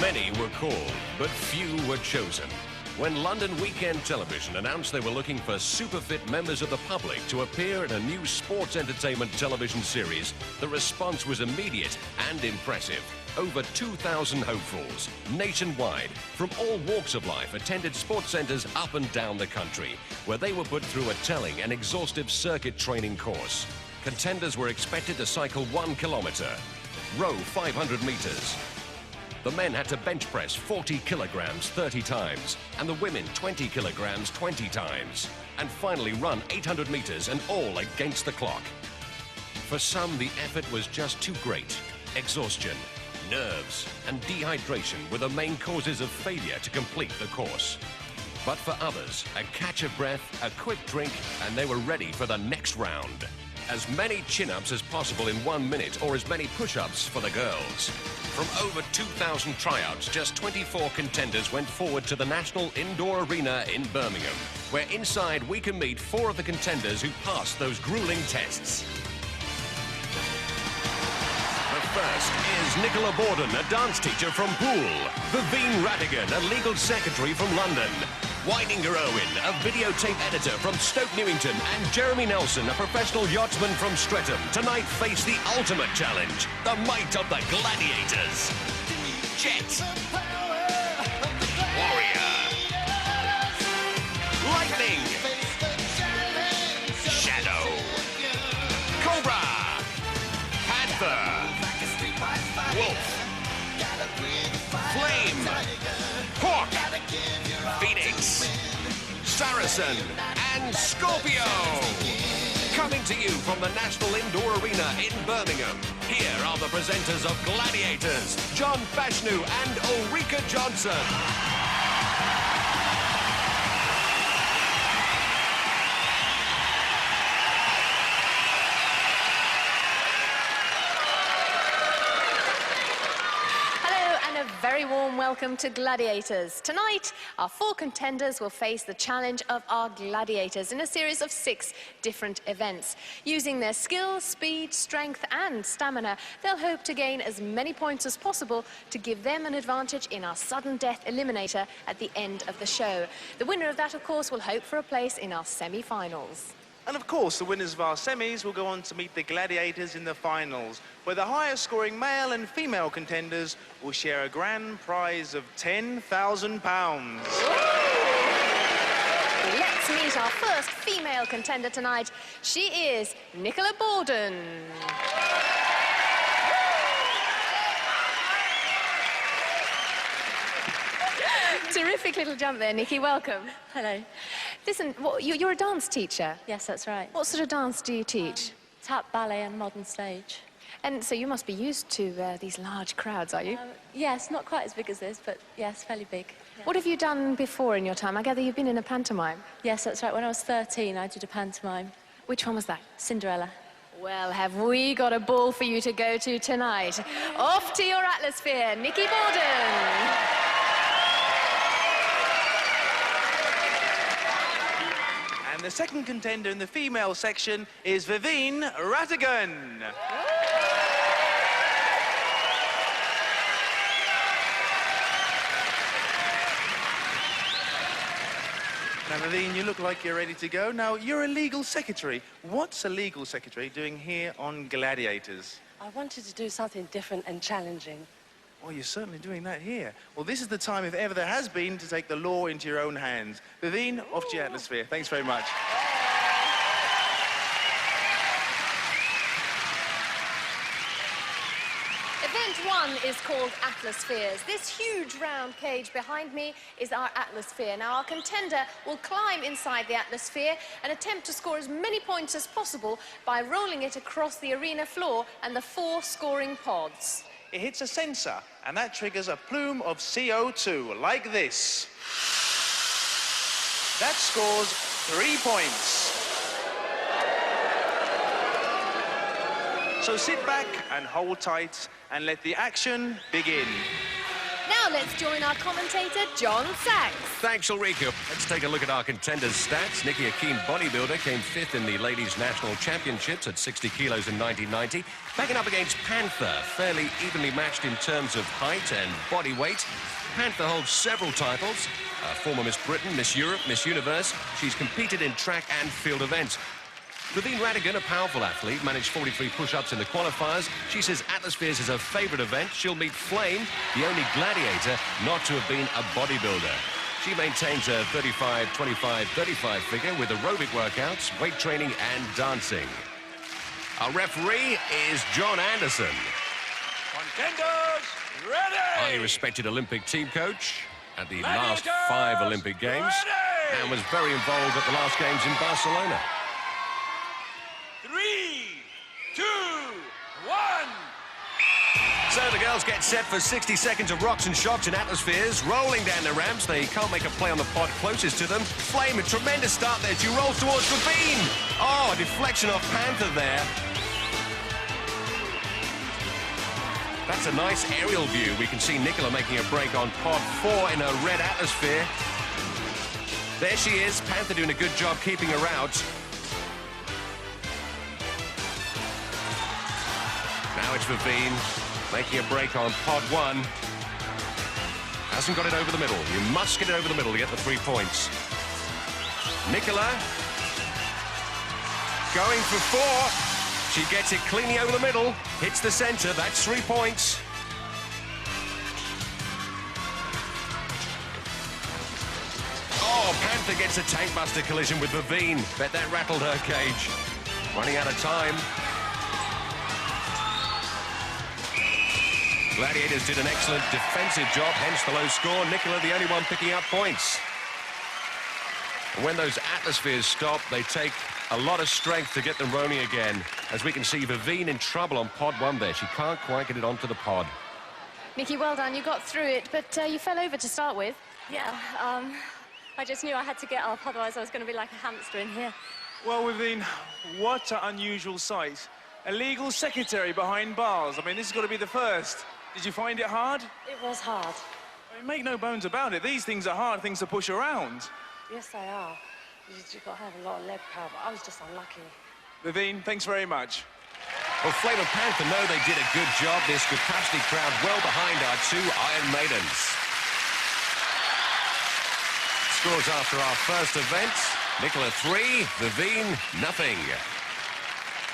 Many were called, but few were chosen. When London Weekend Television announced they were looking for super fit members of the public to appear in a new sports entertainment television series, the response was immediate and impressive. Over 2,000 hopefuls, nationwide, from all walks of life, attended sports centres up and down the country, where they were put through a telling and exhaustive circuit training course. Contenders were expected to cycle 1 kilometre, row 500 metres. The men had to bench press 40 kilograms 30 times, and the women 20 kilograms 20 times, and finally run 800 metres and all against the clock. For some, the effort was just too great. Exhaustion, nerves, and dehydration were the main causes of failure to complete the course. But for others, a catch of breath, a quick drink, and they were ready for the next round. As many chin-ups as possible in 1 minute, or as many push-ups for the girls. From over 2,000 tryouts, just 24 contenders went forward to the National Indoor Arena in Birmingham, where inside we can meet 4 of the contenders who passed those grueling tests. The first is Nicola Borden, a dance teacher from Poole. Vivine Rattigan, a legal secretary from London. Widinger Owen, a videotape editor from Stoke Newington, and Jeremy Nelson, a professional yachtsman from Streatham, tonight face the ultimate challenge, the might of the Gladiators. Jet. Warrior. Lightning. Shadow. Cobra. Panther. Wolf. Flame. Hawk. Phoenix, Saracen, and Scorpio. Coming to you from the National Indoor Arena in Birmingham, here are the presenters of Gladiators, John Fashnu and Ulrika Johnson. Very warm welcome to Gladiators. Tonight, our 4 contenders will face the challenge of our gladiators in a series of 6 different events. Using their skill, speed, strength and stamina, they'll hope to gain as many points as possible to give them an advantage in our sudden death eliminator at the end of the show. The winner of that, of course, will hope for a place in our semi-finals. And of course, the winners of our semis will go on to meet the Gladiators in the finals, where the highest scoring male and female contenders will share a grand prize of £10,000. Let's meet our first female contender tonight. She is Nicola Borden. Terrific little jump there, Nikki. Welcome. Hello. Listen, you're a dance teacher? Yes, that's right. What sort of dance do you teach? Tap, ballet and modern stage. And so you must be used to these large crowds, are you? Yes, not quite as big as this, but yes, fairly big. Yeah. What have you done before in your time? I gather you've been in a pantomime. Yes, that's right. When I was 13, I did a pantomime. Which one was that? Cinderella. Well, have we got a ball for you to go to tonight? Off to your Atlasphere, Nikki Borden. The second contender in the female section is Vivine Rattigan. Now, Vivine, you look like you're ready to go. Now, you're a legal secretary. What's a legal secretary doing here on Gladiators? I wanted to do something different and challenging. Well, you're certainly doing that here. Well, this is the time, if ever there has been, to take the law into your own hands. Vivine, off to your Atlasphere. Thanks very much. Event 1 is called Atlaspheres. This huge round cage behind me is our Atlasphere. Now, our contender will climb inside the Atlasphere and attempt to score as many points as possible by rolling it across the arena floor and the 4 scoring pods. It hits a sensor, and that triggers a plume of CO2, like this. That scores 3 points. So sit back and hold tight and let the action begin. Now let's join our commentator, John Sachs. Thanks, Ulrika. Let's take a look at our contenders' stats. Nikki, a keen bodybuilder, came 5th in the Ladies' National Championships at 60 kilos in 1990. Backing up against Panther, fairly evenly matched in terms of height and body weight. Panther holds several titles. Former Miss Britain, Miss Europe, Miss Universe. She's competed in track and field events. Vivienne Radigan, a powerful athlete, managed 43 push-ups in the qualifiers. She says Atlaspheres is her favourite event. She'll meet Flame, the only gladiator not to have been a bodybuilder. She maintains a 35-25-35 figure with aerobic workouts, weight training and dancing. Our referee is John Anderson. Contenders, ready! Highly respected Olympic team coach at the last Gladiators, 5 Olympic Games ready! and was very involved at the last Games in Barcelona. 3, 2, 1. So the girls get set for 60 seconds of rocks and shocks in Atlaspheres. Rolling down the ramps, they can't make a play on the pod closest to them. Flame, a tremendous start there. She rolls towards Vivienne. Oh, a deflection off Panther there. That's a nice aerial view. We can see Nicola making a break on pod 4 in her red Atlasphere. There she is. Panther doing a good job keeping her out. Now it's Vivienne making a break on pod 1. Hasn't got it over the middle. You must get it over the middle to get the 3 points. Nicola going for 4. She gets it cleanly over the middle. Hits the centre. That's 3 points. Oh, Panther gets a tank buster collision with Vivienne. Bet that rattled her cage. Running out of time. Gladiators did an excellent defensive job, hence the low score. Nicola, the only one picking up points. And when those Atlaspheres stop, they take a lot of strength to get them rolling again. As we can see, Vivienne in trouble on pod 1 there. She can't quite get it onto the pod. Nikki, well done. You got through it, but you fell over to start with. Yeah, I just knew I had to get up, otherwise I was going to be like a hamster in here. Well, Vivienne, what an unusual sight. A legal secretary behind bars. I mean, this has got to be the first. Did you find it hard? It was hard. I mean, make no bones about it. These things are hard things to push around. Yes, they are. You've got to have a lot of leg power, but I was just unlucky. Vivienne, thanks very much. Well, Flame and Panther know they did a good job. This capacity crowd well behind our 2 Iron Maidens. Scores after our first event. Nicola 3, Vivienne nothing.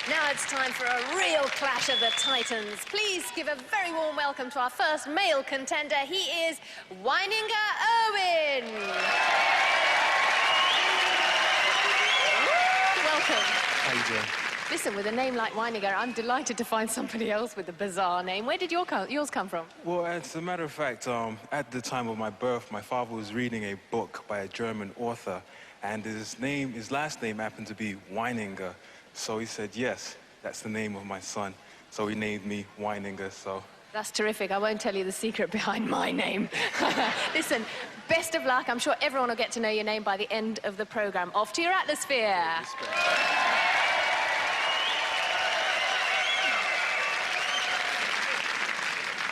Now it's time for a real clash of the Titans. Please give a very warm welcome to our first male contender. He is Weininger Irwin. Welcome. How you doing? Listen, with a name like Weininger, I'm delighted to find somebody else with a bizarre name. Where did yours come from? Well, as a matter of fact, at the time of my birth, my father was reading a book by a German author, and his last name happened to be Weininger. So he said, yes, that's the name of my son. So he named me Weininger, so. That's terrific. I won't tell you the secret behind my name. Listen, best of luck. I'm sure everyone will get to know your name by the end of the programme. Off to your Atlasphere.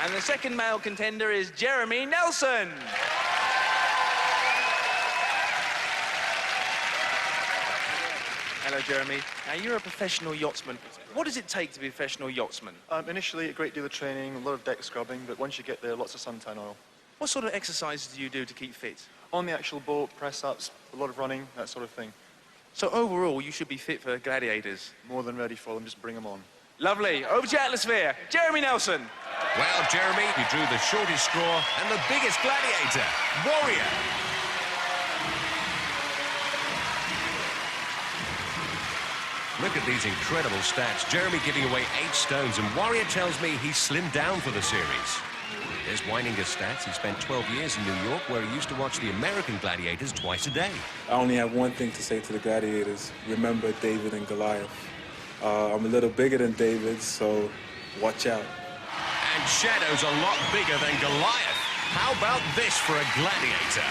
And the second male contender is Jeremy Nelson. Hello, Jeremy. Now, you're a professional yachtsman. What does it take to be a professional yachtsman? Initially, a great deal of training, a lot of deck scrubbing, but once you get there, lots of suntan oil. What sort of exercises do you do to keep fit? On the actual boat, press-ups, a lot of running, that sort of thing. So overall, you should be fit for Gladiators. More than ready for them, just bring them on. Lovely. Over to Atlasphere. Jeremy Nelson. Well, Jeremy, you drew the shortest straw and the biggest gladiator, Warrior. Look at these incredible stats. Jeremy giving away 8 stones, and Warrior tells me he's slimmed down for the series. There's Weininger's stats. He spent 12 years in New York, where he used to watch the American Gladiators twice a day. I only have one thing to say to the Gladiators. Remember David and Goliath. I'm a little bigger than David, so watch out. And Shadow's a lot bigger than Goliath. How about this for a Gladiator?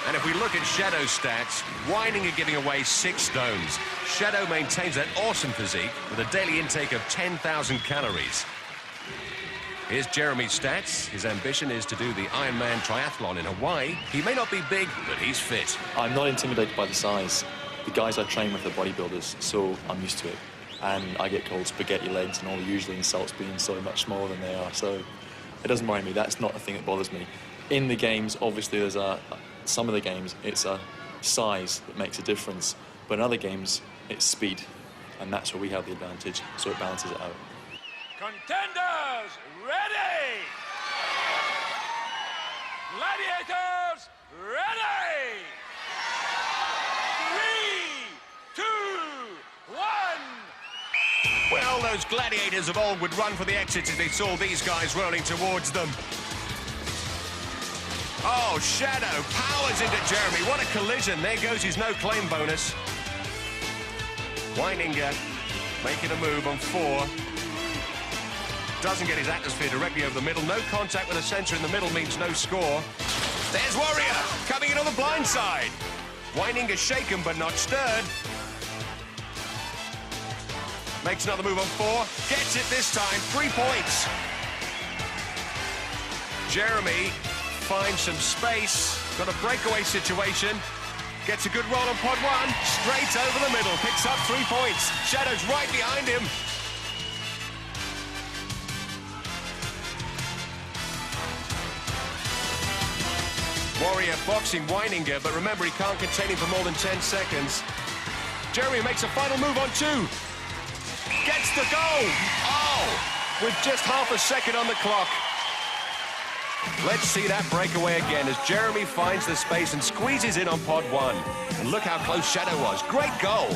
And if we look at Shadow's stats, Weininger giving away 6 stones. Shadow maintains that awesome physique with a daily intake of 10,000 calories. Here's Jeremy's stats. His ambition is to do the Ironman triathlon in Hawaii. He may not be big, but he's fit. I'm not intimidated by the size. The guys I train with are bodybuilders, so I'm used to it. And I get called spaghetti legs and all the usual insults being so much smaller than they are, so it doesn't worry me. That's not the thing that bothers me. In the games, obviously, there's some of the games, it's a size that makes a difference, but in other games, it's speed, and that's where we have the advantage, so it balances it out. Contenders, ready! Gladiators, ready! 3, 2, 1. Well, those gladiators of old would run for the exits as they saw these guys rolling towards them. Oh, Shadow powers into Jeremy. What a collision. There goes his no-claim bonus. Weininger making a move on 4. Doesn't get his Atlasphere directly over the middle. No contact with a sensor in the middle means no score. There's Warrior coming in on the blind side. Weininger shaken but not stirred. Makes another move on 4. Gets it this time. 3 points. Jeremy finds some space. Got a breakaway situation. Gets a good roll on pod 1. Straight over the middle. Picks up 3 points. Shadow's right behind him. Warrior boxing Weininger, but remember he can't contain him for more than 10 seconds. Jeremy makes a final move on 2. Gets the goal! Oh! With just half a second on the clock. Let's see that breakaway again as Jeremy finds the space and squeezes in on pod 1. And look how close Shadow was. Great goal!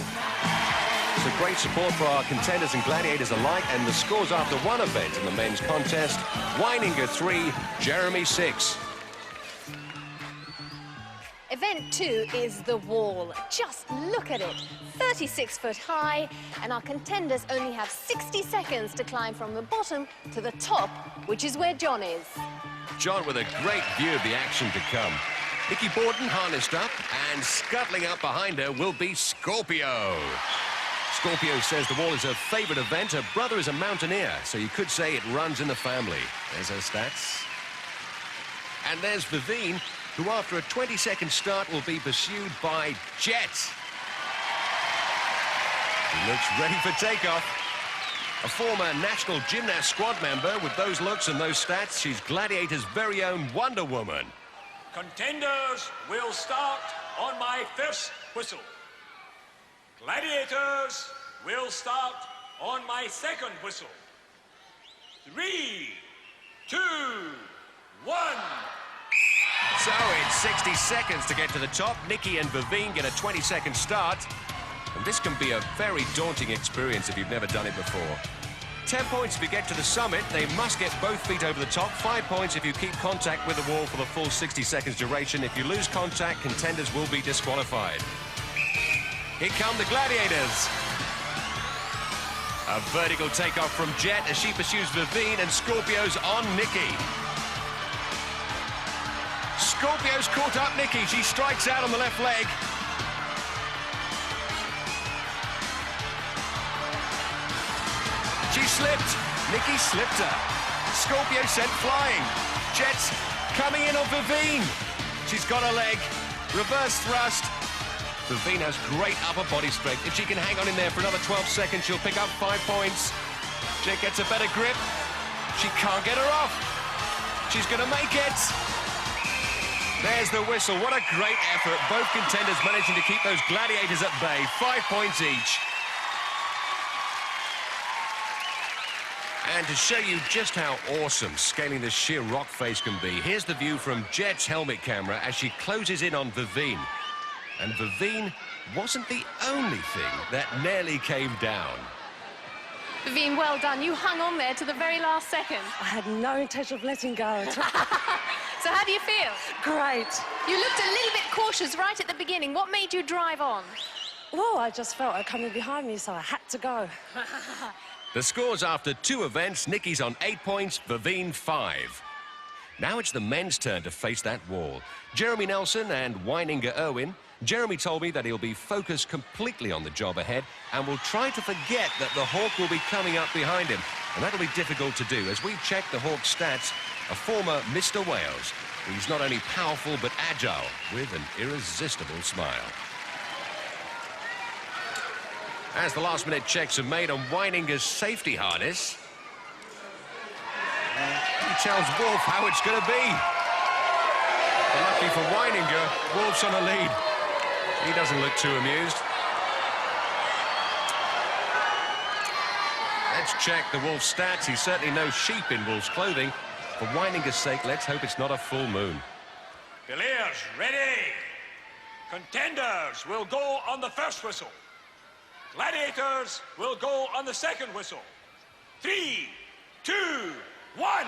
So great support for our contenders and gladiators alike, and the scores after one event in the men's contest. Weininger 3, Jeremy 6. Event 2 is the wall. Just look at it. 36 foot high, and our contenders only have 60 seconds to climb from the bottom to the top, which is where John is. John with a great view of the action to come. Nikki Borden harnessed up, and scuttling up behind her will be Scorpio. Scorpio says the wall is her favorite event. Her brother is a mountaineer, so you could say it runs in the family. There's her stats. And there's Vivine, who after a 20-second start will be pursued by Jet. He looks ready for takeoff. A former national gymnast squad member with those looks and those stats, she's Gladiator's very own Wonder Woman. Contenders will start on my first whistle. Gladiators will start on my second whistle. 3, 2, 1. So it's 60 seconds to get to the top. Nikki and Vivine get a 20-second start. And this can be a very daunting experience if you've never done it before. 10 points if you get to the summit. They must get both feet over the top. 5 points if you keep contact with the wall for the full 60 seconds duration. If you lose contact, contenders will be disqualified. Here come the Gladiators. A vertical takeoff from Jet as she pursues Vivine, and Scorpio's on Nikki. Scorpio's caught up Nikki. She strikes out on the left leg. She slipped. Nikki slipped her. Scorpio sent flying. Jet's coming in on Vivine. She's got her leg. Reverse thrust. Vivine has great upper body strength. If she can hang on in there for another 12 seconds, she'll pick up 5 points. Jet gets a better grip. She can't get her off. She's going to make it. There's the whistle. What a great effort. Both contenders managing to keep those gladiators at bay. 5 points each. And to show you just how awesome scaling this sheer rock face can be, here's the view from Jet's helmet camera as she closes in on Vivine. And Vivine wasn't the only thing that nearly came down. Vivine, well done. You hung on there to the very last second. I had no intention of letting go. So how do you feel? Great. You looked a little bit cautious right at the beginning. What made you drive on? Well, I just felt her coming behind me, so I had to go. The scores after 2 events, Nikki's on 8 points, Vivine 5. Now it's the men's turn to face that wall. Jeremy Nelson and Weininger Irwin Jeremy told me that he'll be focused completely on the job ahead and will try to forget that the Hawk will be coming up behind him. And that'll be difficult to do. As we check the Hawk's stats, a former Mr. Wales. He's not only powerful but agile with an irresistible smile. As the last-minute checks are made on Weininger's safety harness, he tells Wolf how it's going to be. But lucky for Weininger, Wolf's on a lead. He doesn't look too amused. Let's check the Wolf stats. He's certainly no sheep in Wolf's clothing. For Weininger's sake, let's hope it's not a full moon. Players ready. Contenders will go on the first whistle. Gladiators will go on the second whistle. 3, 2, 1.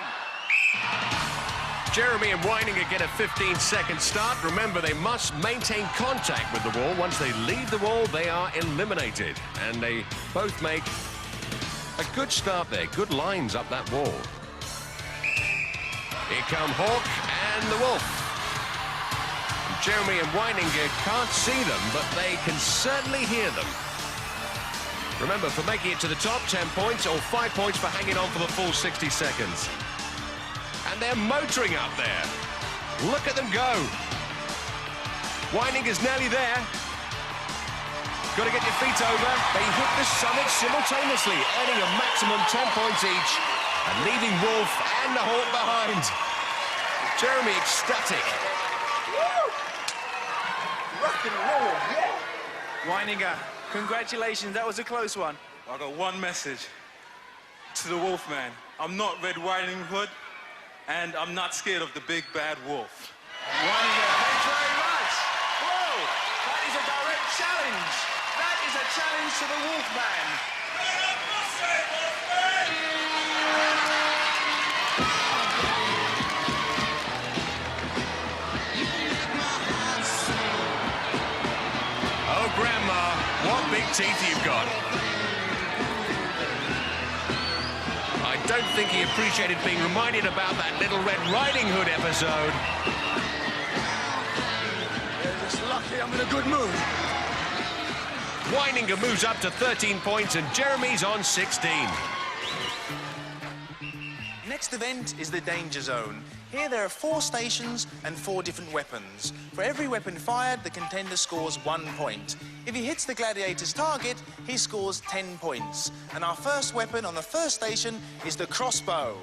Jeremy and Weininger get a 15-second start. Remember, they must maintain contact with the wall. Once they leave the wall, they are eliminated. And they both make a good start there. Good lines up that wall. Here come Hawk and the Wolf. Jeremy and Weininger can't see them, but they can certainly hear them. Remember, for making it to the top, 10 points or 5 points for hanging on for the full 60 seconds. And they're motoring up there. Look at them go. Weininger's nearly there. Got to get your feet over. They hit the summit simultaneously, earning a maximum 10 points each and leaving Wolf and the Hawk behind. Jeremy ecstatic. Woo! Rock and roll, yeah. Weininger, congratulations. That was a close one. I got one message to the Wolfman. I'm not Red Riding Hood, and I'm not scared of the big bad wolf. Weininger, thanks very much. Whoa, that is a direct challenge. That is a challenge to the Wolfman. Oh, Grandma, what big teeth you've got. I don't think he appreciated being reminded about that Little Red Riding Hood episode. You're just lucky I'm in a good mood. Weininger moves up to 13 points and Jeremy's on 16. Next event is the Danger Zone. Here there are 4 stations and 4 different weapons. For every weapon fired, the contender scores 1 point. If he hits the Gladiator's target, he scores 10 points. And our first weapon on the first station is the crossbow.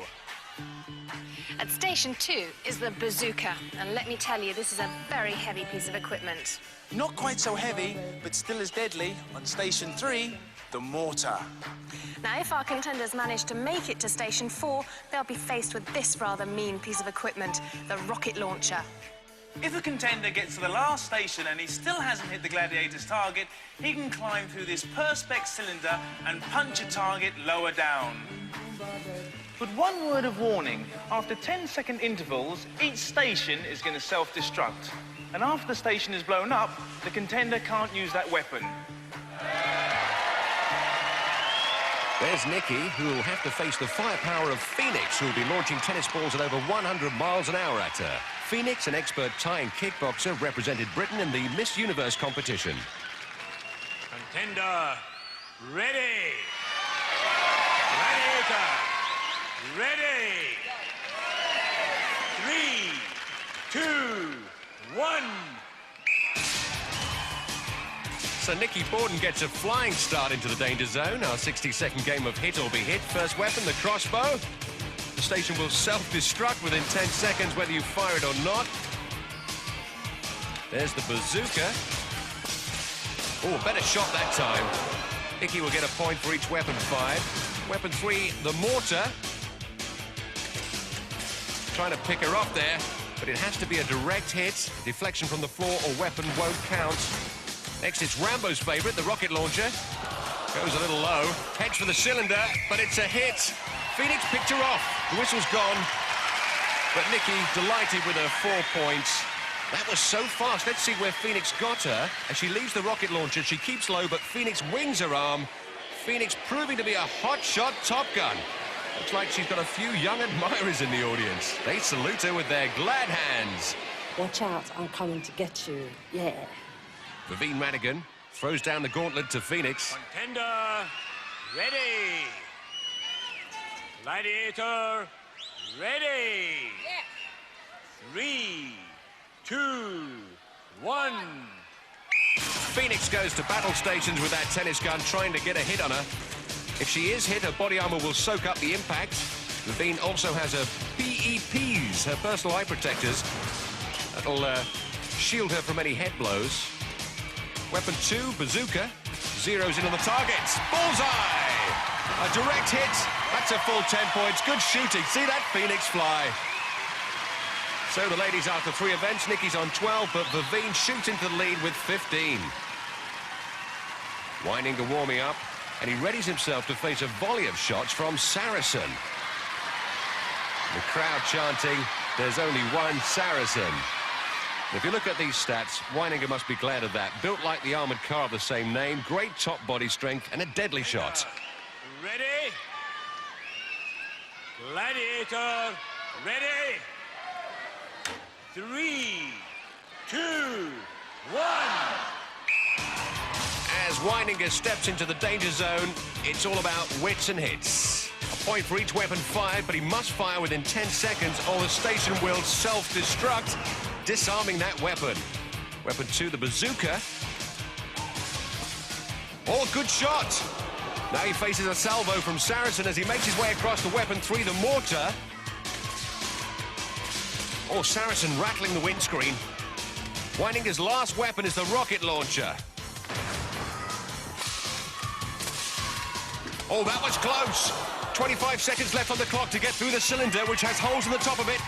At Station 2 is the bazooka. And let me tell you, this is a very heavy piece of equipment. Not quite so heavy, but still as deadly. On Station 3, the mortar. Now, if our contenders manage to make it to Station 4, they'll be faced with this rather mean piece of equipment, the rocket launcher. If a contender gets to the last station and he still hasn't hit the Gladiator's target, he can climb through this perspex cylinder and punch a target lower down. But one word of warning, after 10-second intervals, each station is going to self-destruct. And after the station is blown up, the contender can't use that weapon. There's Nikki, who will have to face the firepower of Phoenix, who will be launching tennis balls at over 100 miles an hour at her. Phoenix, an expert Thai and kickboxer, represented Britain in the Miss Universe competition. Contender ready. Gladiator ready. 3, 2, 1. So Nikki Borden gets a flying start into the danger zone. Our 60-second game of hit or be hit. First weapon, the crossbow. The station will self-destruct within 10 seconds, whether you fire it or not. There's the bazooka. Oh, better shot that time. Nikki will get a point for each weapon fired. Weapon 3, the mortar. Trying to pick her off there, but it has to be a direct hit. Deflection from the floor or weapon won't count. Next, it's Rambo's favorite, the rocket launcher. Goes a little low. Heads for the cylinder, but it's a hit. Phoenix picked her off. The whistle's gone. But Nikki delighted with her 4 points. That was so fast. Let's see where Phoenix got her. As she leaves the rocket launcher, she keeps low, but Phoenix wings her arm. Phoenix proving to be a hot-shot Top Gun. Looks like she's got a few young admirers in the audience. They salute her with their glad hands. Watch out, I'm coming to get you. Yeah. Vivine Madigan throws down the gauntlet to Phoenix. Contender, ready. Gladiator, ready. 3, 2, 1. Phoenix goes to battle stations with that tennis gun, trying to get a hit on her. If she is hit, her body armor will soak up the impact. Vivine also has her PEPs, her personal eye protectors. That'll shield her from any head blows. Weapon 2, bazooka, zeroes in on the target. Bullseye! A direct hit. That's a full 10 points. Good shooting. See that Phoenix fly. So the ladies after 3 events. Nikki's on 12, but Vivine shoots into the lead with 15. Weininger warming up, and he readies himself to face a volley of shots from Saracen. The crowd chanting, there's only one Saracen. If you look at these stats, Weininger must be glad of that. Built like the armoured car of the same name, great top body strength, and a deadly shot. Ready? Gladiator, ready? 3, 2, 1. As Weininger steps into the danger zone, it's all about wits and hits. A point for each weapon fired, but he must fire within 10 seconds or the station will self-destruct, disarming that weapon. Weapon 2, the bazooka. Oh, good shot! Now he faces a salvo from Saracen as he makes his way across the weapon 3, the mortar. Oh, Saracen rattling the windscreen. Weininger's last weapon is the rocket launcher. Oh, that was close. 25 seconds left on the clock to get through the cylinder, which has holes in the top of it.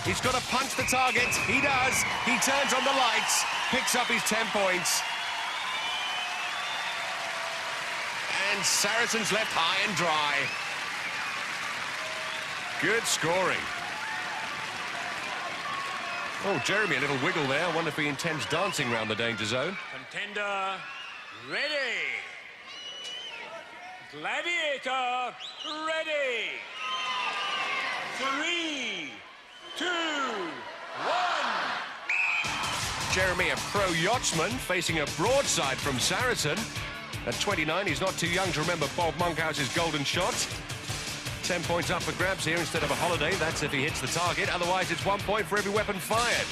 He's got to punch the target. He does. He turns on the lights, picks up his 10 points. And Saracen's left high and dry. Good scoring. Oh, Jeremy, a little wiggle there. I wonder if he intends dancing around the danger zone. Contender, ready. Gladiator, ready. 3, 2, 1. Jeremy, a pro yachtsman, facing a broadside from Saracen. At 29, he's not too young to remember Bob Monkhouse's golden shot. 10 points up for grabs here instead of a holiday. That's if he hits the target. Otherwise, it's 1 point for every weapon fired.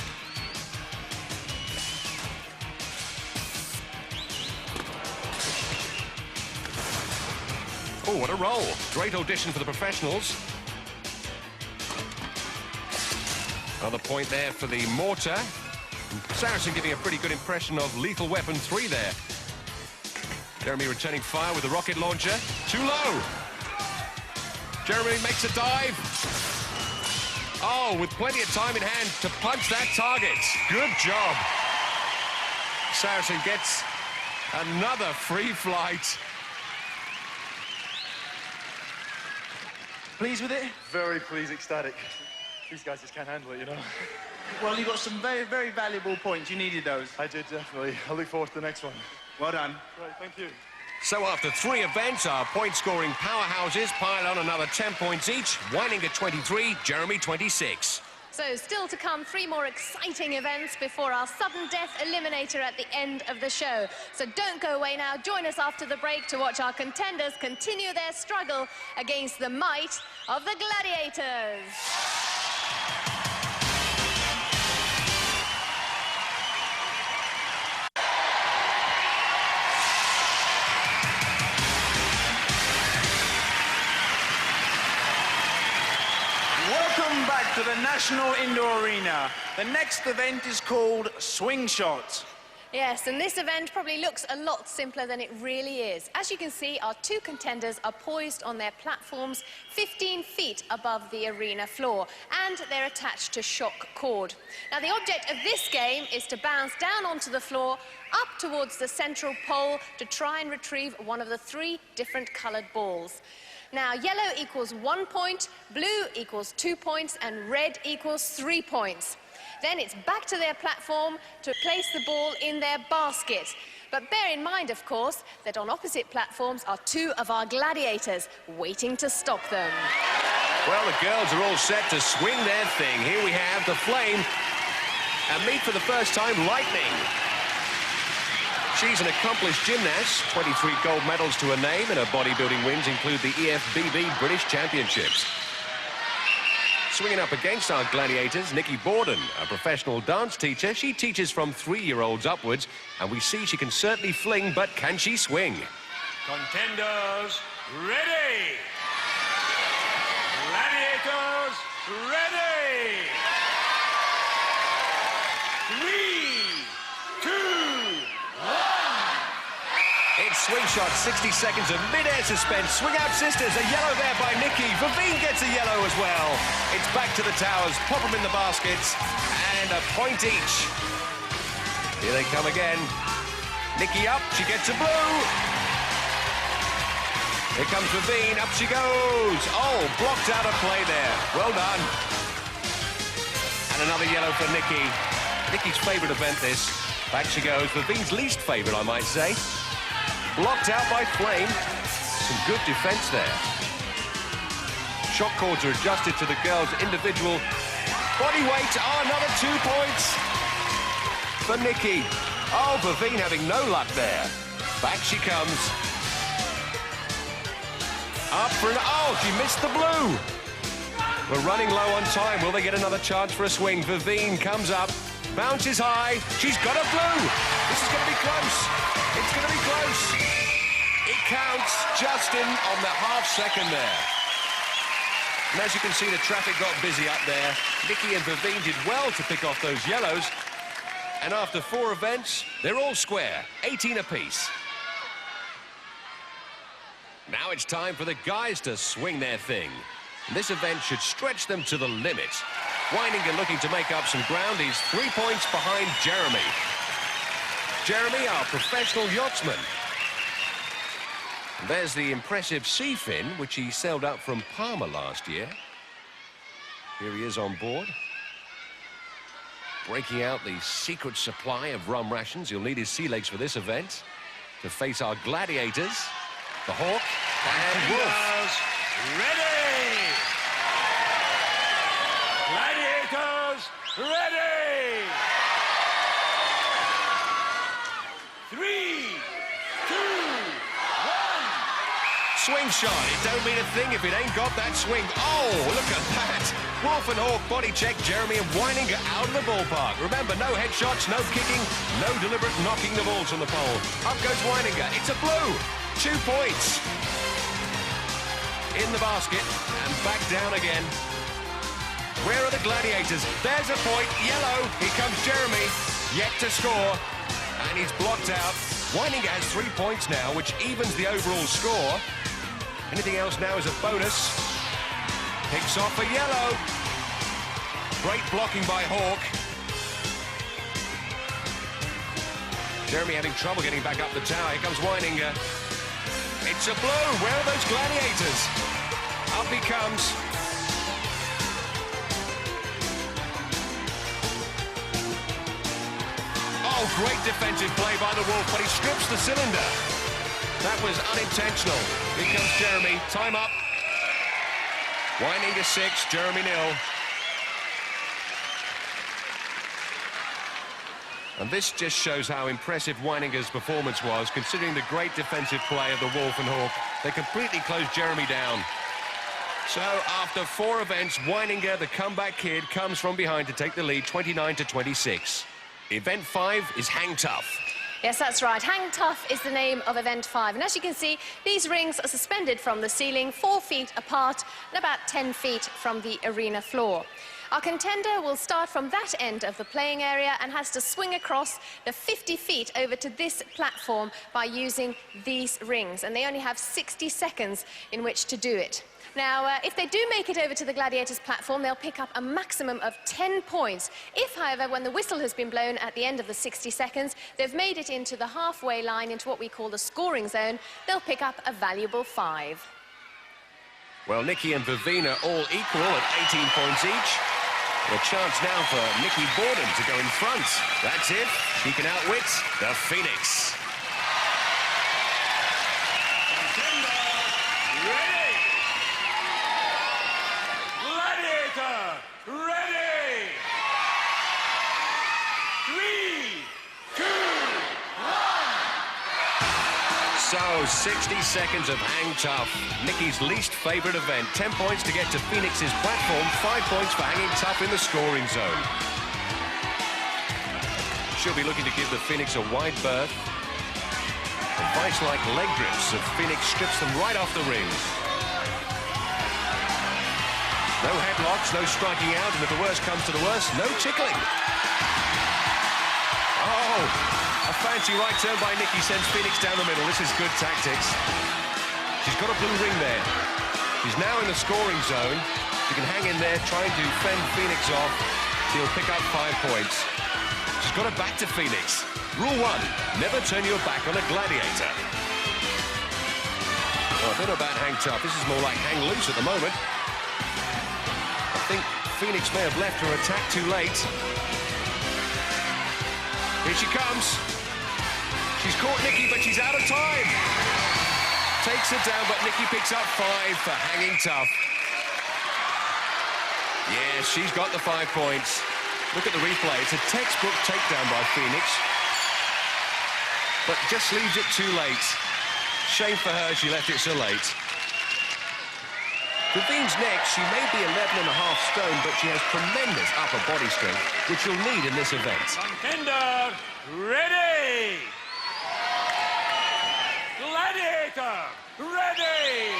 Oh, what a roll. Great audition for the professionals. Another point there for the mortar. Saracen giving a pretty good impression of lethal weapon 3 there. Jeremy returning fire with the rocket launcher. Too low. Jeremy makes a dive. Oh, with plenty of time in hand to punch that target. Good job. Saracen gets another free flight. Pleased with it? Very pleased, ecstatic. These guys just can't handle it, you know. Well, you got some very, very valuable points. You needed those. I did, definitely. I look forward to the next one. Well done. Right, thank you. So after 3 events, our point-scoring powerhouses pile on another 10 points each. Weininger 23, Jeremy 26. So still to come, 3 more exciting events before our sudden death eliminator at the end of the show. So don't go away now. Join us after the break to watch our contenders continue their struggle against the might of the Gladiators. Welcome back to the National Indoor Arena. The next event is called Swingshot. Yes, and this event probably looks a lot simpler than it really is. As you can see, our 2 contenders are poised on their platforms 15 feet above the arena floor, and they're attached to shock cord. Now, the object of this game is to bounce down onto the floor, up towards the central pole, to try and retrieve one of the 3 different coloured balls. Now, yellow equals 1 point, blue equals 2 points, and red equals 3 points. Then it's back to their platform to place the ball in their basket. But bear in mind, of course, that on opposite platforms are 2 of our gladiators waiting to stop them. Well, the girls are all set to swing their thing. Here we have the Flame, and meet for the first time, Lightning. She's an accomplished gymnast, 23 gold medals to her name, and her bodybuilding wins include the EFBB British Championships. Swinging up against our gladiators, Nikki Borden, a professional dance teacher. She teaches from 3-year-olds upwards, and we see she can certainly fling, but can she swing? Contenders, ready! Gladiators, ready! 3, 2, 1. It's Swingshot, 60 seconds of mid-air suspense. Swing out sisters, a yellow there by Nikki. Vavine gets a yellow as well. It's back to the towers, pop them in the baskets, and a point each. Here they come again. Nikki up, she gets a blue. Here comes Vavine, up she goes. Oh, blocked out of play there. Well done. And another yellow for Nikki. Nikki's favourite event, this. Back she goes. Vavine's least favourite, I might say. Blocked out by Flame. Some good defence there. Shot cords are adjusted to the girls' individual body weight. Oh, another 2 points for Nikki. Oh, Vavine having no luck there. Back she comes. Up for an... Oh, she missed the blue. We're running low on time. Will they get another chance for a swing? Vavine comes up, bounces high. She's got a blue. This is going to be close. It's going to be close. It counts just in on the half-second there. And as you can see, the traffic got busy up there. Nikki and Vavine did well to pick off those yellows. And after 4 events, they're all square, 18 apiece. Now it's time for the guys to swing their thing. This event should stretch them to the limit. Weininger looking to make up some ground. He's 3 points behind Jeremy. Jeremy, our professional yachtsman. And there's the impressive Seafin, which he sailed up from Palma last year. Here he is on board. Breaking out the secret supply of rum rations. He'll need his sea legs for this event to face our gladiators. The Hawk and Wolf. Ready! Gladiators, ready! 3, 2, 1. Swing shot. It don't mean a thing if it ain't got that swing. Oh, look at that. Wolf and Hawk body check. Jeremy and Weininger out of the ballpark. Remember, no headshots, no kicking, no deliberate knocking the balls from the pole. Up goes Weininger. It's a blue. 2 points. In the basket and back down again. Where are the gladiators? There's a point. Yellow. Here comes Jeremy. Yet to score. And he's blocked out. Weininger has 3 points now, which evens the overall score. Anything else now is a bonus. Picks off a yellow. Great blocking by Hawk. Jeremy having trouble getting back up the tower. Here comes Weininger. It's a blue. Where are those gladiators? Up he comes. Oh, great defensive play by the Wolf, but he strips the cylinder. That was unintentional. Here comes Jeremy. Time up. Weininger 6, Jeremy 0. And this just shows how impressive Weininger's performance was, considering the great defensive play of the Wolf and Hawk. They completely closed Jeremy down. So after 4 events, Weininger, the comeback kid, comes from behind to take the lead, 29-26. Event 5 is Hang Tough. Yes, that's right. Hang Tough is the name of Event 5. And as you can see, these rings are suspended from the ceiling 4 feet apart and about 10 feet from the arena floor. Our contender will start from that end of the playing area and has to swing across the 50 feet over to this platform by using these rings. And they only have 60 seconds in which to do it. Now, if they do make it over to the Gladiators platform, they'll pick up a maximum of 10 points. If, however, when the whistle has been blown at the end of the 60 seconds, they've made it into the halfway line, into what we call the scoring zone, they'll pick up a valuable 5. Well, Nikki and Vavine are all equal at 18 points each. A chance now for Nikki Borden to go in front. That's it. She can outwit the Phoenix. Ready! Gladiator, ready! 3, 2, 1. So, 60 seconds of hang tough. Nikki's least favourite event. 10 points to get to Phoenix's platform, 5 points for hanging tough in the scoring zone. She'll be looking to give the Phoenix a wide berth. Advice like leg grips of Phoenix strips them right off the ring. No headlocks, no striking out, and if the worst comes to the worst, no tickling. Oh, a fancy right turn by Nikki sends Phoenix down the middle. This is good tactics. She's got a blue ring there. She's now in the scoring zone. She can hang in there, trying to fend Phoenix off. She'll pick up 5 points. She's got it back to Phoenix. Rule 1, never turn your back on a gladiator. Well, I don't know about hang tough. This is more like hang loose at the moment. I think Phoenix may have left her attack too late. Here she comes. She's caught Nikki, but she's out of time. Takes her down, but Nikki picks up 5 for hanging tough. Yeah, she's got the 5 points. Look at the replay. It's a textbook takedown by Phoenix. But just leaves it too late. Shame for her, she left it so late. Vivine's next. She may be 11.5 stone, but she has tremendous upper body strength, which you'll need in this event. Contender, ready! Gladiator, ready!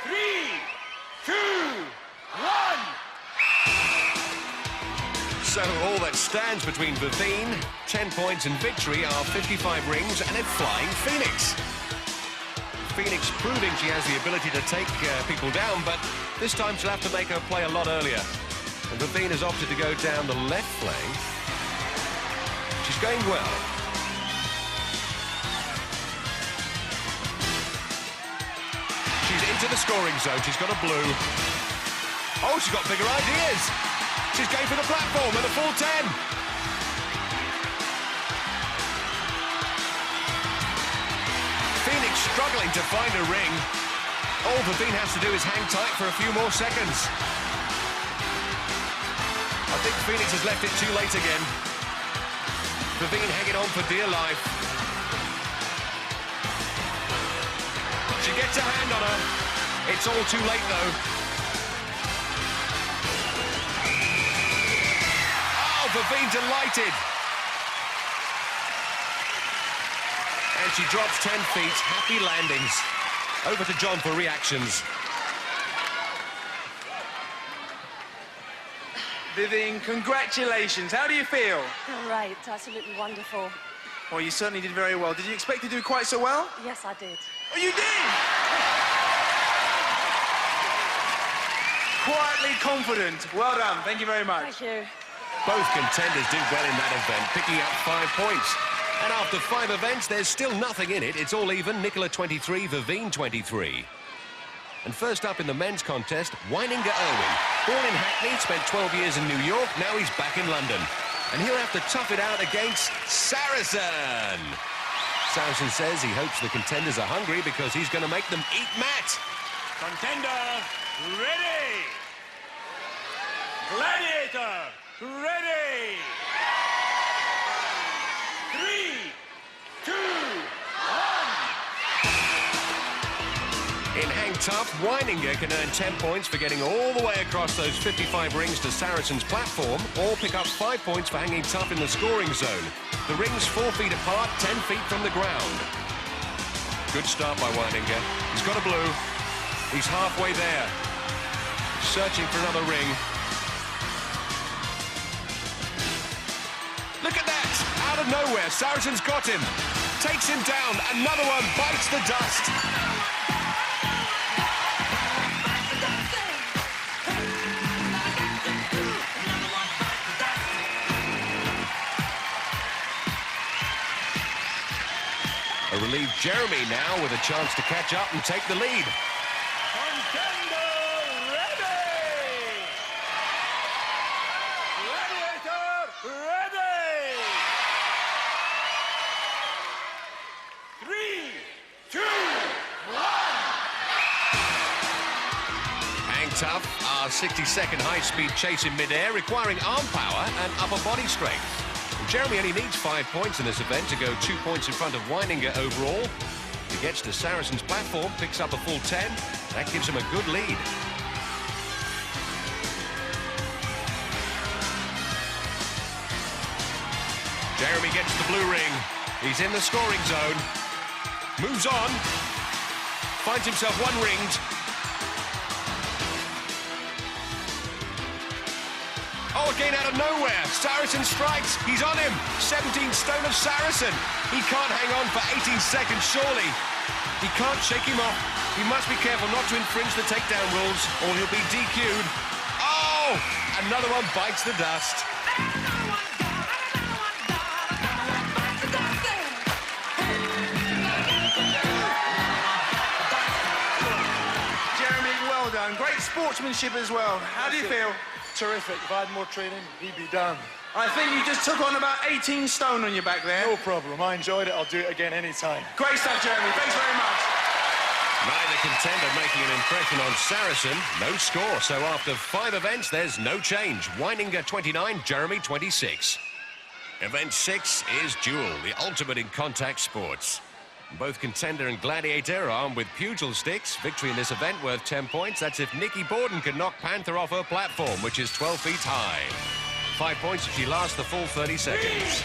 3, 2, 1! So all that stands between Vivine, 10 points and victory are 55 rings and a flying Phoenix. Phoenix proving she has the ability to take people down, but this time she'll have to make her play a lot earlier. And Vivine has opted to go down the left flank. She's going well. She's into the scoring zone. She's got a blue. Oh, she's got bigger ideas. She's going for the platform and a full 10. Phoenix struggling to find a ring. All Vivine has to do is hang tight for a few more seconds. I think Phoenix has left it too late again. Vivine hanging on for dear life. She gets a hand on her. It's all too late though. Oh, Vivine delighted. And she drops 10 feet, happy landings. Over to John for reactions. Vivine, congratulations. How do you feel? Great, absolutely wonderful. Well, you certainly did very well. Did you expect to do quite so well? Yes, I did. Oh, you did! Quietly confident. Well done. Thank you very much. Thank you. Both contenders did well in that event, picking up 5 points. And after 5 events, there's still nothing in it. It's all even. Nicola 23, Vivine 23. And first up in the men's contest, Weininger Irwin. Born in Hackney, spent 12 years in New York, now he's back in London. And he'll have to tough it out against Saracen. Saracen says he hopes the contenders are hungry because he's going to make them eat mat. Contender, ready! Gladiator, ready! 3, 2, 1! In hang tough, Weininger can earn 10 points for getting all the way across those 55 rings to Saracen's platform, or pick up 5 points for hanging tough in the scoring zone. The rings 4 feet apart, 10 feet from the ground. Good start by Weininger. He's got a blue. He's halfway there. Searching for another ring. Look at that! Out of nowhere, Saracen's got him. Takes him down. Another one bites the dust. A relieved Jeremy now with a chance to catch up and take the lead. Contender, ready! Gladiator, ready! 3, 2, 1! Hang tough, our 60-second high-speed chase in mid-air, requiring arm power and upper body strength. Jeremy only needs 5 points in this event to go 2 points in front of Weininger overall. He gets to Saracen's platform, picks up a full 10. That gives him a good lead. Jeremy gets the blue ring. He's in the scoring zone. Moves on. Finds himself one ringed. Oh, again out of nowhere. Saracen strikes. He's on him. 17 stone of Saracen. He can't hang on for 18 seconds, surely. He can't shake him off. He must be careful not to infringe the takedown rules, or he'll be DQ'd. Oh! Another one bites the dust. Jeremy, well done. Great sportsmanship as well. How do you feel? Terrific. If I had more training, he'd be done. I think you just took on about 18 stone on your back there. No problem. I enjoyed it. I'll do it again anytime. Great stuff, Jeremy. Thanks very much. Neither contender making an impression on Saracen. No score, so after 5 events, there's no change. Weininger 29, Jeremy 26. Event 6 is Duel, the ultimate in contact sports. Both contender and gladiator are armed with pugil sticks. Victory in this event worth 10 points. That's if Nikki Borden can knock Panther off her platform, which is 12 feet high. 5 points if she lasts the full 30 seconds.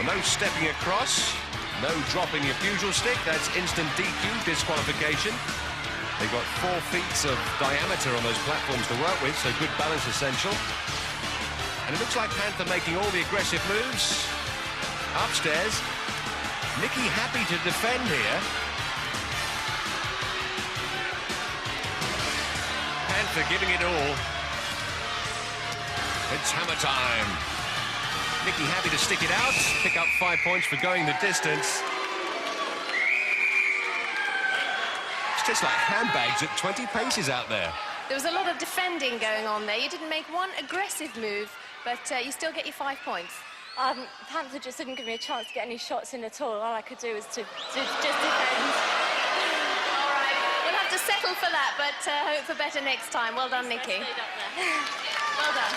No stepping across, no dropping your pugil stick. That's instant DQ, disqualification. They've got 4 feet of diameter on those platforms to work with, so good balance essential. And it looks like Panther making all the aggressive moves. Upstairs, Nikki happy to defend here. Panther giving it all. It's hammer time. Nikki happy to stick it out, pick up 5 points for going the distance. It's just like handbags at 20 paces out there. There was a lot of defending going on there. You didn't make one aggressive move, but you still get your 5 points. Panther just didn't give me a chance to get any shots in at all. All I could do was to just defend. All right, we'll have to settle for that, but hope for better next time. Well done, Nikki. Well done.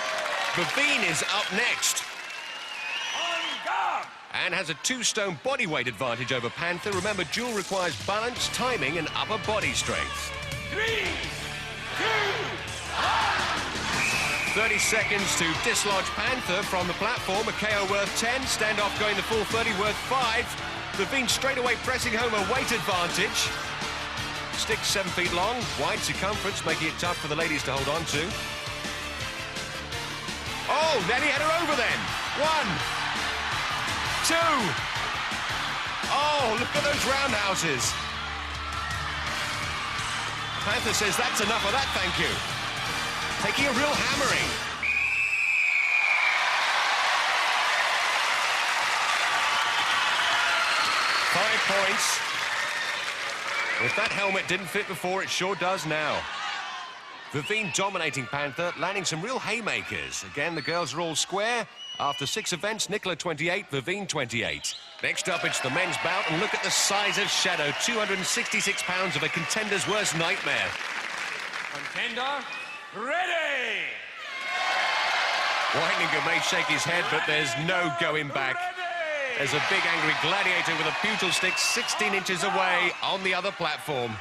Bavine is up next. And has a 2-stone bodyweight advantage over Panther. Remember, Duel requires balance, timing, and upper body strength. 3, 2, 1. 30 seconds to dislodge Panther from the platform. A KO worth 10. Standoff going the full 30 worth 5. Bavine straight away pressing home a weight advantage. Stick 7 feet long, wide circumference, making it tough for the ladies to hold on to. Oh, then he had her over then. 1, 2. Oh, look at those roundhouses. Panther says that's enough of that, thank you. Taking a real hammering. Five points. If that helmet didn't fit before, it sure does now. Bavine dominating Panther, landing some real haymakers. Again, the girls are all square. After 6 events, Nicola 28, Bavine 28. Next up, it's the men's bout, and look at the size of Shadow. 266 pounds of a contender's worst nightmare. Contender, ready! Weininger may shake his head, but there's no going back. There's a big angry gladiator with a pugil stick 16 inches away on the other platform.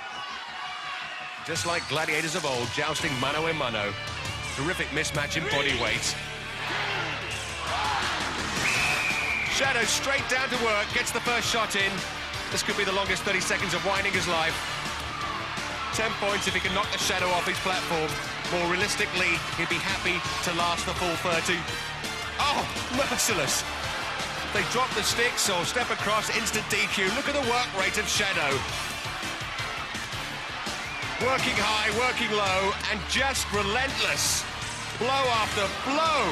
Just like gladiators of old, jousting mano a mano. Terrific mismatch in body weight. Shadow straight down to work, gets the first shot in. This could be the longest 30 seconds of Weininger's life. 10 points if he can knock the Shadow off his platform. More realistically, he'd be happy to last the full 30. Oh, merciless. They drop the sticks or step across, instant DQ. Look at the work rate of Shadow. Working high, working low, and just relentless. Blow after blow.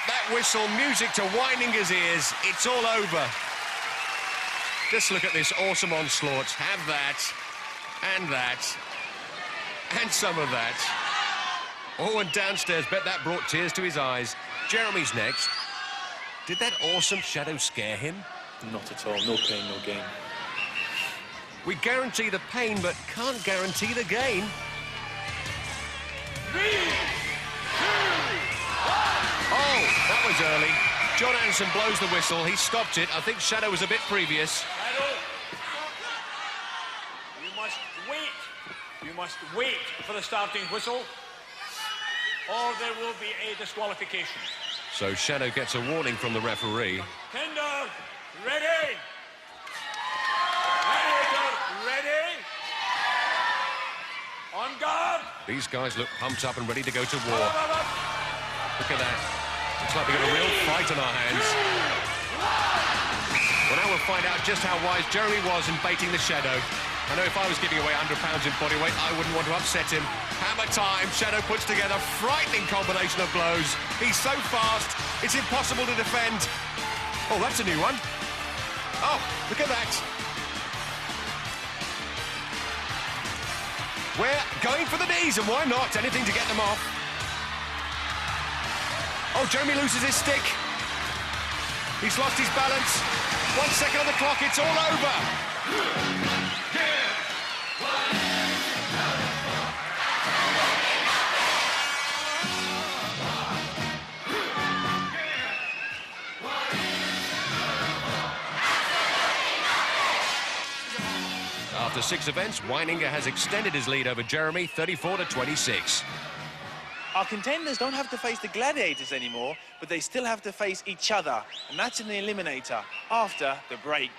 That whistle, music to Weininger's ears. It's all over. Just look at this awesome onslaught. Have that, and some of that. Oh, and downstairs, bet that brought tears to his eyes. Jeremy's next. Did that awesome Shadow scare him? Not at all. No pain, no gain. We guarantee the pain, but can't guarantee the gain. early. John Anderson blows the whistle. He stopped it. I think Shadow was a bit previous. Shadow, you must wait. You must wait for the starting whistle, or there will be a disqualification. So Shadow gets a warning from the referee. Tender, ready. Gladiator, ready. On guard. These guys look pumped up and ready to go to war. Look at that. Looks like we've got a real fight on our hands. Well, now we'll find out just how wise Jeremy was in baiting the Shadow. I know if I was giving away 100 pounds in body weight, I wouldn't want to upset him. Hammer time. Shadow puts together a frightening combination of blows. He's so fast, it's impossible to defend. Oh, that's a new one. Oh, look at that. We're going for the knees, and why not? Anything to get them off. Oh, Jeremy loses his stick. He's lost his balance. 1 second on the clock, it's all over. After 6 events, Weininger has extended his lead over Jeremy, 34-26. Our contenders don't have to face the Gladiators anymore, but they still have to face each other, and that's in the Eliminator after the break.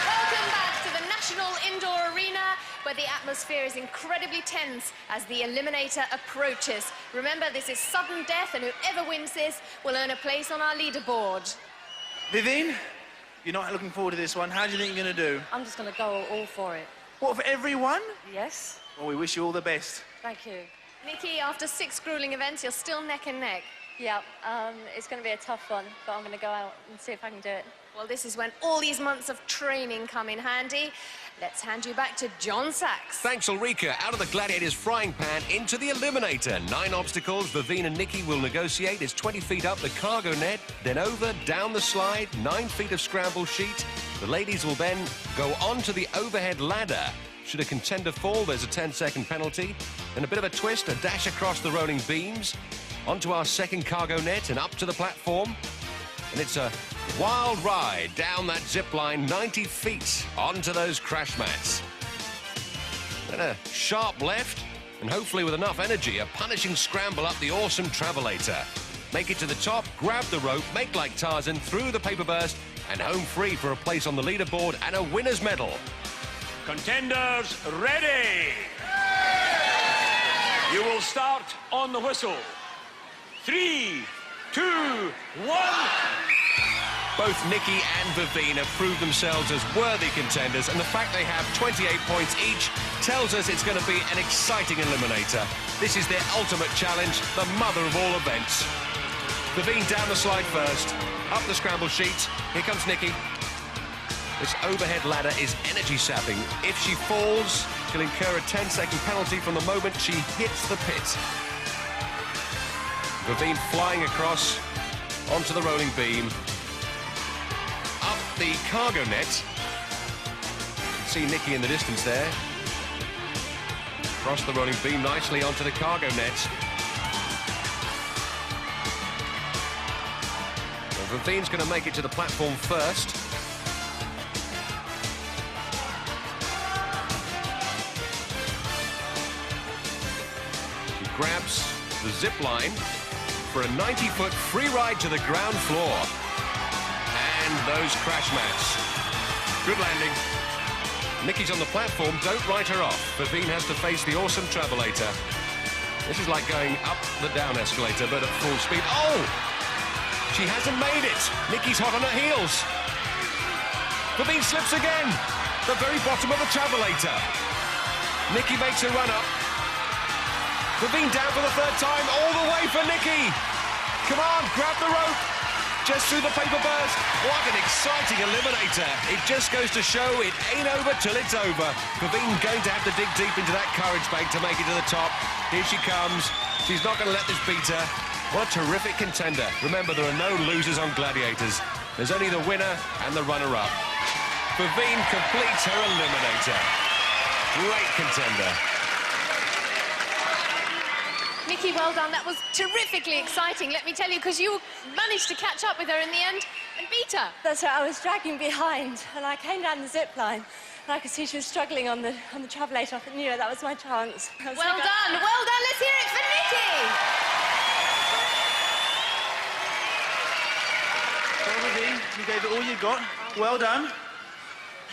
Welcome back to the National Indoor Arena, where the atmosphere is incredibly tense as the Eliminator approaches. Remember, this is sudden death, and whoever wins this will earn a place on our leaderboard. Vivian, you're not looking forward to this one. How do you think you're going to do? I'm just going to go all for it. What, for everyone? Yes. Well, we wish you all the best. Thank you. Nikki, after 6 grueling events, you're still neck and neck. Yeah, it's going to be a tough one, but I'm going to go out and see if I can do it. Well, this is when all these months of training come in handy. Let's hand you back to John Sachs. Thanks, Ulrika. Out of the Gladiators' frying pan into the Eliminator. 9 obstacles. Vivine and Nikki will negotiate. It's 20 feet up the cargo net, then over, down the slide, 9 feet of scramble sheet. The ladies will then go on to the overhead ladder. Should a contender fall, there's a 10-second penalty. Then a bit of a twist, a dash across the rolling beams, onto our second cargo net and up to the platform. And it's a wild ride down that zip line, 90 feet onto those crash mats. Then a sharp left, and hopefully with enough energy, a punishing scramble up the awesome Travelator. Make it to the top, grab the rope, make like Tarzan, through the paper burst, and home free for a place on the leaderboard and a winner's medal. Contenders, ready! You will start on the whistle. 3, 2, 1. Both Nikki and Vivine have proved themselves as worthy contenders, and the fact they have 28 points each tells us it's going to be an exciting Eliminator. This is their ultimate challenge, the mother of all events. Vivine down the slide first, up the scramble sheet. Here comes Nikki. This overhead ladder is energy sapping. If she falls, she'll incur a 10-second penalty from the moment she hits the pit. Vivine flying across onto the rolling beam. Up the cargo net. You can see Nikki in the distance there. Across the rolling beam nicely onto the cargo net. Well, Vivine's going to make it to the platform first. She grabs the zip line for a 90-foot free ride to the ground floor. And those crash mats. Good landing. Nikki's on the platform, don't write her off. Vivine has to face the awesome Travelator. This is like going up the down escalator, but at full speed. Oh! She hasn't made it. Nikki's hot on her heels. Vivine slips again. The very bottom of the Travelator. Nikki makes a run up. Vivine down for the 3rd time, all the way for Nikki. Come on, grab the rope. Just through the paper burst. What an exciting Eliminator. It just goes to show it ain't over till it's over. Vivine going to have to dig deep into that courage bank to make it to the top. Here she comes. She's not going to let this beat her. What a terrific contender. Remember, there are no losers on Gladiators. There's only the winner and the runner-up. Favine completes her Eliminator. Great contender. Nikki, well done. That was terrifically exciting, let me tell you, because you managed to catch up with her in the end and beat her. That's right, I was dragging behind, and I came down the zip line, and I could see she was struggling on the travelator. I knew that was my chance. Well done, well done. Let's hear it for Nikki. Well, Favine, you gave it all you got. Well done.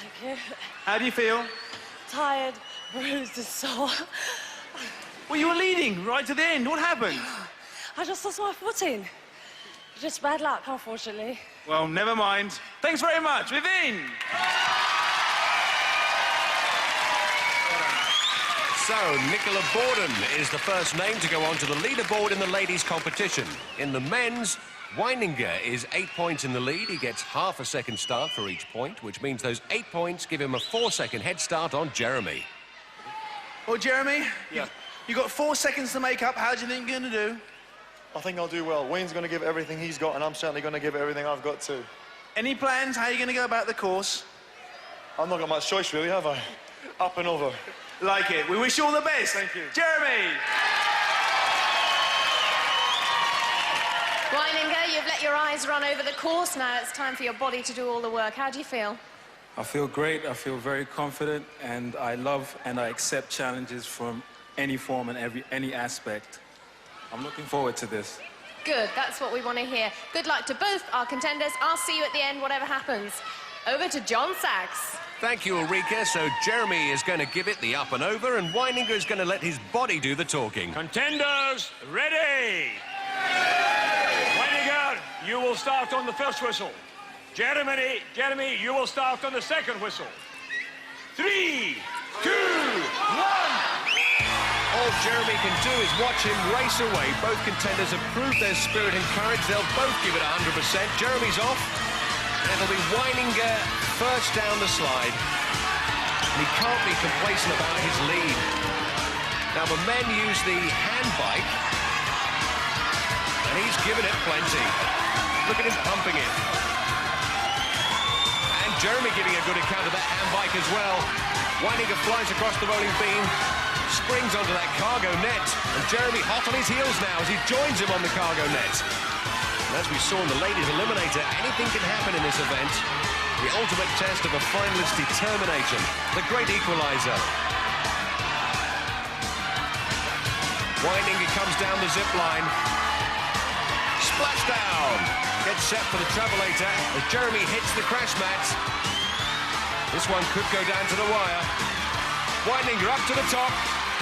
Thank you. How do you feel? Tired, bruised and sore. Well, you were leading right to the end. What happened? I just lost my footing. Just bad luck, unfortunately. Well, never mind. Thanks very much, Favine. So, Nicola Borden is the first name to go on to the leaderboard in the ladies' competition. In the men's, Weininger is 8 points in the lead. He gets half a second start for each point, which means those 8 points give him a 4-second head start on Jeremy. Well, Jeremy, you got 4 seconds to make up. How do you think you're going to do? I think I'll do well. Wayne's going to give it everything he's got, and I'm certainly going to give it everything I've got too. Any plans? How are you going to go about the course? I've not got much choice, really, have I? Up and over. Like it. We wish you all the best. Thank you. Jeremy! Weininger, you've let your eyes run over the course. Now it's time for your body to do all the work. How do you feel? I feel great. I feel very confident, and I love and I accept challenges from any form and any aspect. I'm looking forward to this. Good, that's what we want to hear. Good luck to both our contenders. I'll see you at the end, whatever happens. Over to John Sachs. Thank you, Ulrika. So Jeremy is going to give it the up and over, and Weininger is going to let his body do the talking. Contenders, ready! Weininger, you will start on the first whistle. Jeremy, you will start on the second whistle. 3, 2, 1. All Jeremy can do is watch him race away. Both contenders have proved their spirit and courage. They'll both give it 100%. Jeremy's off. And it'll be Weininger first down the slide. And he can't be complacent about his lead. Now, the men use the hand bike. And he's given it plenty. Look at him pumping it. And Jeremy giving a good account of that hand bike as well. Weininger flies across the rolling beam. Springs onto that cargo net, and Jeremy hot on his heels now as he joins him on the cargo net. And as we saw in the ladies' eliminator, anything can happen in this event. The ultimate test of a finalist's determination, the great equalizer. Weininger comes down the zip line. Splashdown. Gets set for the travelator as Jeremy hits the crash mat. This one could go down to the wire. Weininger up to the top.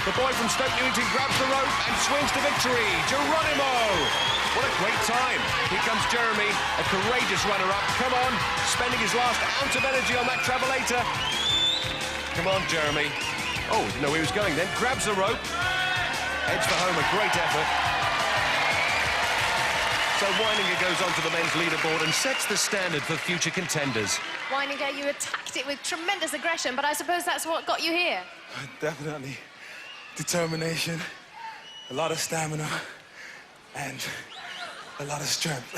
The boy from Stoke Newington grabs the rope and swings to victory. Geronimo! What a great time. Here comes Jeremy, a courageous runner-up. Come on, spending his last ounce of energy on that travelator. Come on, Jeremy. Oh, didn't know where he was going then. Grabs the rope. Heads for home, a great effort. So Weininger goes on to the men's leaderboard and sets the standard for future contenders. Weininger, you attacked it with tremendous aggression, but I suppose that's what got you here. Definitely. Determination, a lot of stamina, and a lot of strength.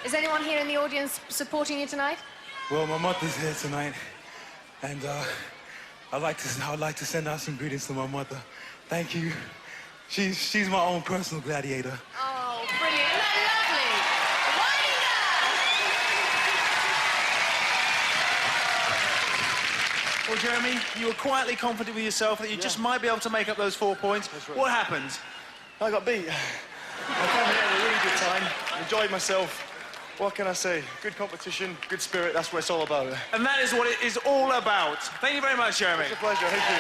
Is anyone here in the audience supporting you tonight? Well, my mother's here tonight, and I'd like to send out some greetings to my mother. Thank you. She's my own personal gladiator. Oh, brilliant. Isn't that lovely? Weininger! Well, Jeremy, you were quietly confident with yourself that you just might be able to make up those 4 points. Right. What happened? I got beat. I came here at a really good time, enjoyed myself. What can I say? Good competition, good spirit, that's what it's all about. And that is what it is all about. Thank you very much, Jeremy. It's a pleasure, thank you.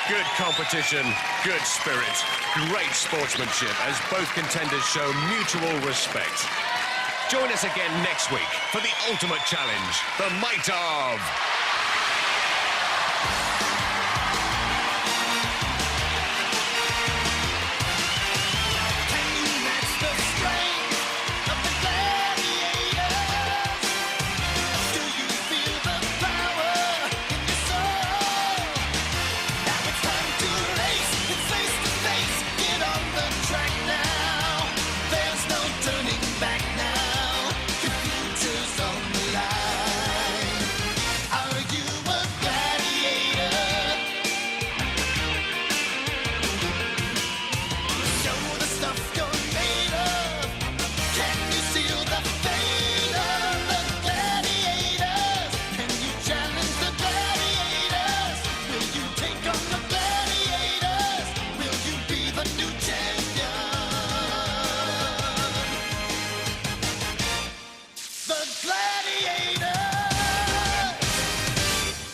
Good competition, good spirit, great sportsmanship as both contenders show mutual respect. Join us again next week for the ultimate challenge, the might of...